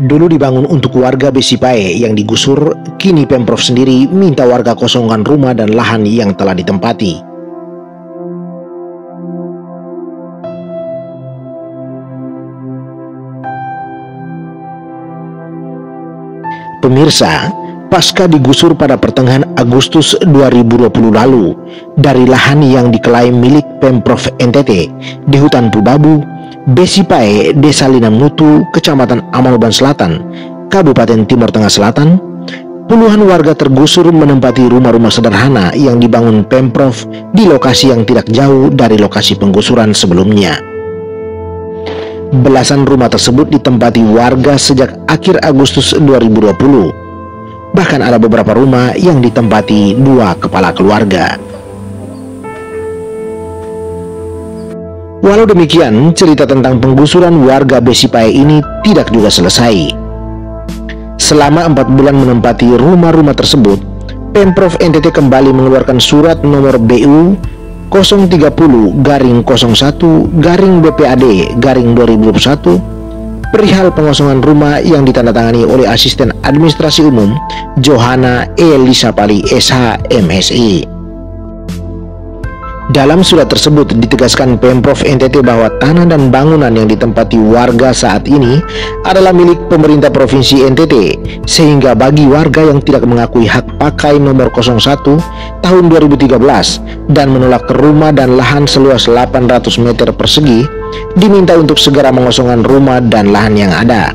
Dulu dibangun untuk warga Besipae yang digusur, kini Pemprov sendiri minta warga kosongkan rumah dan lahan yang telah ditempati. Pemirsa, pasca digusur pada pertengahan Agustus 2020 lalu dari lahan yang diklaim milik Pemprov NTT di hutan Pubabu, Besipae, Desa Linamnutu, Kecamatan Amanoban Selatan, Kabupaten Timur Tengah Selatan, puluhan warga tergusur menempati rumah-rumah sederhana yang dibangun Pemprov di lokasi yang tidak jauh dari lokasi penggusuran sebelumnya. Belasan rumah tersebut ditempati warga sejak akhir Agustus 2020. Bahkan ada beberapa rumah yang ditempati 2 kepala keluarga. Walau demikian, cerita tentang penggusuran warga Besipae ini tidak juga selesai. Selama 4 bulan menempati rumah-rumah tersebut, Pemprov NTT kembali mengeluarkan surat nomor BU 030-01-BPAD-2021 perihal pengosongan rumah yang ditandatangani oleh Asisten Administrasi Umum Johana Elisa Pali SH MSI. Dalam surat tersebut ditegaskan Pemprov NTT bahwa tanah dan bangunan yang ditempati warga saat ini adalah milik pemerintah Provinsi NTT, sehingga bagi warga yang tidak mengakui hak pakai nomor 01 tahun 2013 dan menolak rumah dan lahan seluas 800 meter persegi, diminta untuk segera mengosongkan rumah dan lahan yang ada.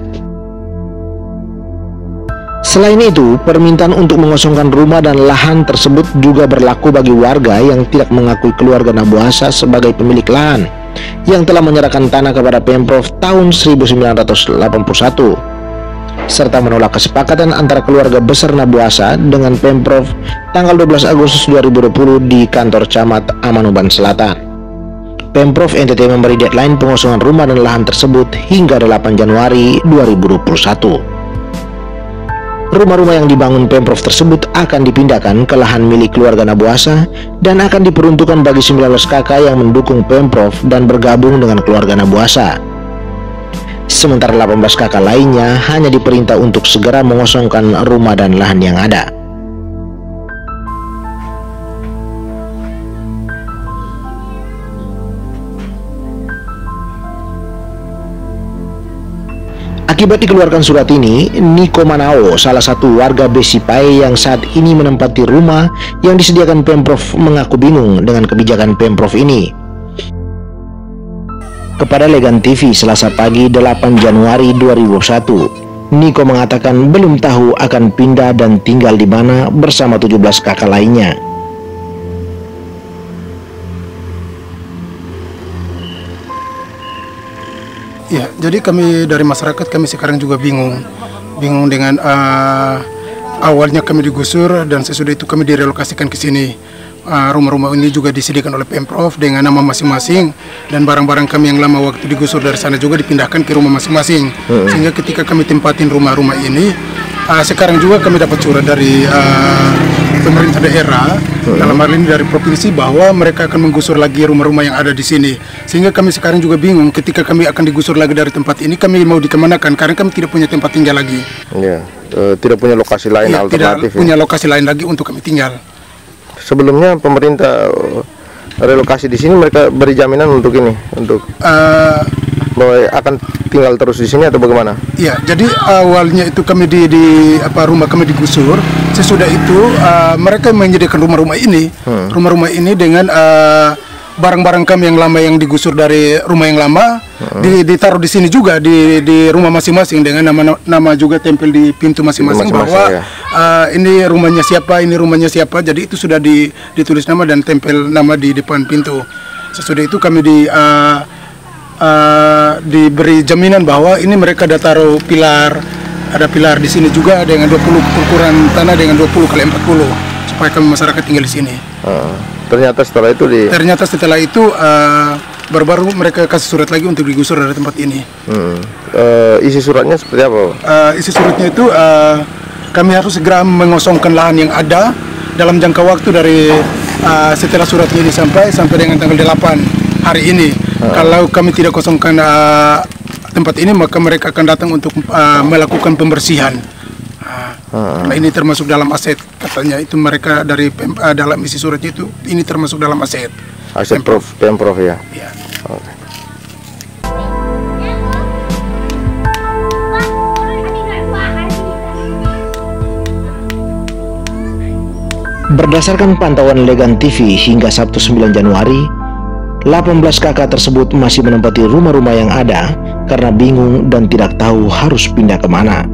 Selain itu, permintaan untuk mengosongkan rumah dan lahan tersebut juga berlaku bagi warga yang tidak mengakui keluarga Nabuasa sebagai pemilik lahan yang telah menyerahkan tanah kepada Pemprov tahun 1981, serta menolak kesepakatan antara keluarga besar Nabuasa dengan Pemprov tanggal 12 Agustus 2020 di kantor Camat Amanoban Selatan. Pemprov NTT memberi deadline pengosongan rumah dan lahan tersebut hingga 8 Januari 2021. Rumah-rumah yang dibangun Pemprov tersebut akan dipindahkan ke lahan milik keluarga Nabuasa dan akan diperuntukkan bagi 19 kakak yang mendukung Pemprov dan bergabung dengan keluarga Nabuasa. Sementara 18 kakak lainnya hanya diperintah untuk segera mengosongkan rumah dan lahan yang ada. Akibat dikeluarkan surat ini, Niko Manao, salah satu warga Besipae yang saat ini menempati rumah yang disediakan Pemprov, mengaku bingung dengan kebijakan Pemprov ini. Kepada Legan TV Selasa pagi 8 Januari 2021, Niko mengatakan belum tahu akan pindah dan tinggal di mana bersama 17 kakak lainnya. Ya, jadi kami dari masyarakat kami sekarang juga bingung dengan awalnya kami digusur dan sesudah itu kami direlokasikan ke sini. Rumah-rumah ini juga disediakan oleh Pemprov dengan nama masing-masing dan barang-barang kami yang lama waktu digusur dari sana juga dipindahkan ke rumah masing-masing. Sehingga ketika kami tempatin rumah-rumah ini, sekarang juga kami dapat surat dari pemerintah daerah, dalam hal ini dari provinsi, bahwa mereka akan menggusur lagi rumah-rumah yang ada di sini. Sehingga kami sekarang juga bingung ketika kami akan digusur lagi dari tempat ini, kami mau dikemanakan karena kami tidak punya tempat tinggal lagi. Ya, tidak punya lokasi lain alternatif. Tidak punya lokasi lain lagi untuk kami tinggal. Sebelumnya pemerintah relokasi di sini mereka beri jaminan untuk ini, untuk bahwa akan tinggal terus di sini atau bagaimana? Iya, jadi awalnya itu kami rumah kami digusur. Sesudah itu mereka menyediakan rumah-rumah ini dengan barang-barang kami yang lama yang digusur dari rumah yang lama ditaruh di sini juga di rumah masing-masing dengan nama juga tempel di pintu masing-masing bahwa ini rumahnya siapa, ini rumahnya siapa. Jadi itu sudah ditulis nama dan tempel nama di depan pintu. Sesudah itu kami diberi jaminan bahwa ini mereka ada taruh ada pilar di sini juga dengan 20 ukuran tanah dengan 20 kali 40 supaya kami masyarakat tinggal di sini. Ternyata setelah itu baru mereka kasih surat lagi untuk digusur dari tempat ini. Isi suratnya seperti apa? Isi suratnya itu kami harus segera mengosongkan lahan yang ada dalam jangka waktu dari setelah suratnya sampai dengan tanggal 8 hari ini. Kalau kami tidak kosongkan tempat ini, maka mereka akan datang untuk melakukan pembersihan. Nah, ini termasuk dalam aset katanya, itu mereka dari dalam isi suratnya itu, ini termasuk dalam aset Pemprov ya. Ya. Oke. Berdasarkan pantauan Legan TV hingga Sabtu 9 Januari, 18 kakak tersebut masih menempati rumah-rumah yang ada karena bingung dan tidak tahu harus pindah kemana.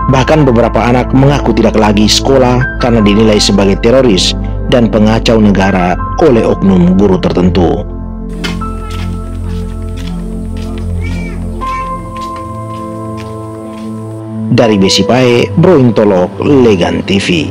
Bahkan beberapa anak mengaku tidak lagi sekolah karena dinilai sebagai teroris dan pengacau negara oleh oknum guru tertentu. Dari Besipae, Bro Intolok, Legan TV.